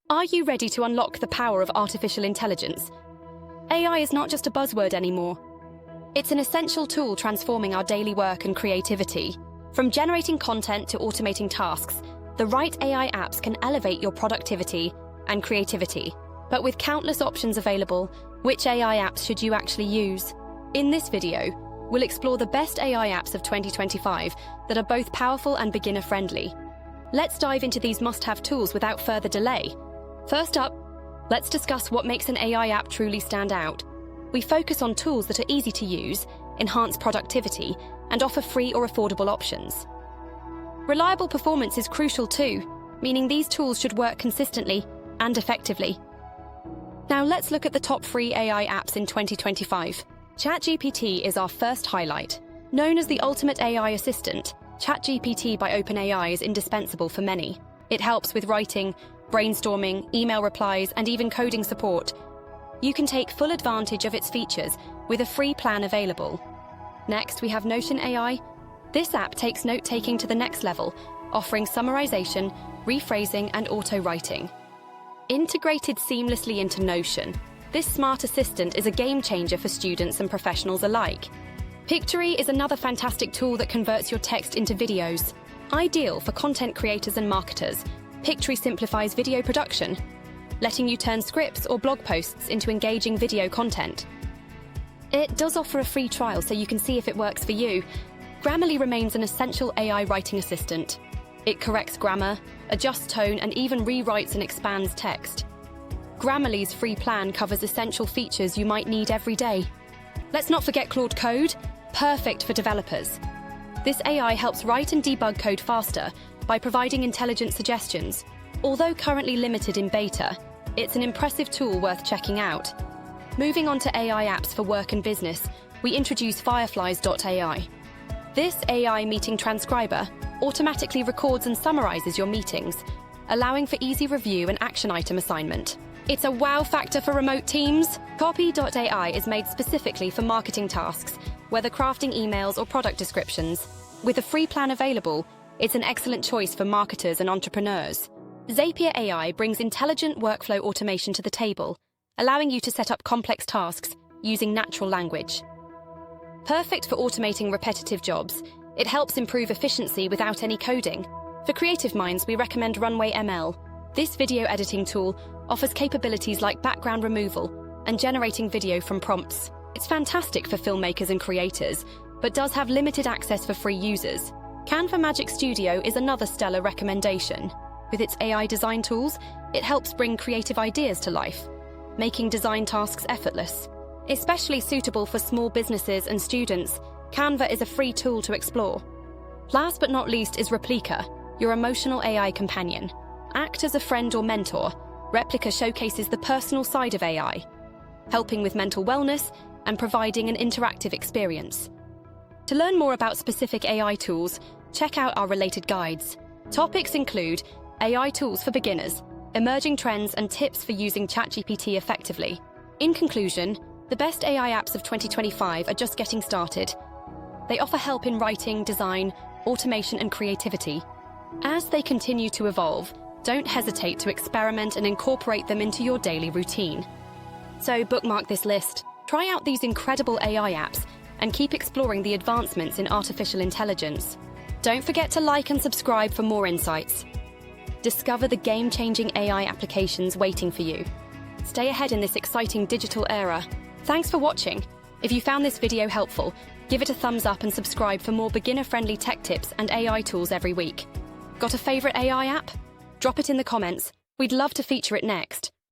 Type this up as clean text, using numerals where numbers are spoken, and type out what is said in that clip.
Are you ready to unlock the power of artificial intelligence? AI is not just a buzzword anymore. It's an essential tool transforming our daily work and creativity. From generating content to automating tasks, the right AI apps can elevate your productivity and creativity. But with countless options available, which AI apps should you actually use? In this video, we'll explore the best AI apps of 2025 that are both powerful and beginner-friendly. Let's dive into these must-have tools without further delay. First up, let's discuss what makes an AI app truly stand out. We focus on tools that are easy to use, enhance productivity, and offer free or affordable options. Reliable performance is crucial too, meaning these tools should work consistently and effectively. Now let's look at the top free AI apps in 2025. ChatGPT is our first highlight. Known as the ultimate AI assistant, ChatGPT by OpenAI is indispensable for many. It helps with writing, brainstorming, email replies, and even coding support. You can take full advantage of its features with a free plan available. Next, we have Notion AI. This app takes note-taking to the next level, offering summarization, rephrasing, and auto-writing. Integrated seamlessly into Notion, this smart assistant is a game-changer for students and professionals alike. Pictory is another fantastic tool that converts your text into videos. Ideal for content creators and marketers, Pictory simplifies video production, letting you turn scripts or blog posts into engaging video content. It does offer a free trial so you can see if it works for you. Grammarly remains an essential AI writing assistant. It corrects grammar, adjusts tone, and even rewrites and expands text. Grammarly's free plan covers essential features you might need every day. Let's not forget Claude Code, perfect for developers. This AI helps write and debug code faster by providing intelligent suggestions. Although currently limited in beta, it's an impressive tool worth checking out. Moving on to AI apps for work and business, we introduce Fireflies.ai. This AI meeting transcriber automatically records and summarizes your meetings, allowing for easy review and action item assignment. It's a wow factor for remote teams. Copy.ai is made specifically for marketing tasks, whether crafting emails or product descriptions. With a free plan available, it's an excellent choice for marketers and entrepreneurs. Zapier AI brings intelligent workflow automation to the table, allowing you to set up complex tasks using natural language. Perfect for automating repetitive jobs, it helps improve efficiency without any coding. For creative minds, we recommend Runway ML. This video editing tool offers capabilities like background removal and generating video from prompts. It's fantastic for filmmakers and creators, but does have limited access for free users. Canva Magic Studio is another stellar recommendation. With its AI design tools, it helps bring creative ideas to life, making design tasks effortless. Especially suitable for small businesses and students, Canva is a free tool to explore. Last but not least is Replica, your emotional AI companion. Act as a friend or mentor, Replica showcases the personal side of AI, helping with mental wellness and providing an interactive experience. To learn more about specific AI tools, check out our related guides. Topics include AI tools for beginners, emerging trends, and tips for using ChatGPT effectively. In conclusion, the best AI apps of 2025 are just getting started. They offer help in writing, design, automation, and creativity. As they continue to evolve, don't hesitate to experiment and incorporate them into your daily routine. So bookmark this list, try out these incredible AI apps, and keep exploring the advancements in artificial intelligence. Don't forget to like and subscribe for more insights. Discover the game-changing AI applications waiting for you. Stay ahead in this exciting digital era. Thanks for watching. If you found this video helpful, give it a thumbs up and subscribe for more beginner-friendly tech tips and AI tools every week. Got a favorite AI app? Drop it in the comments. We'd love to feature it next.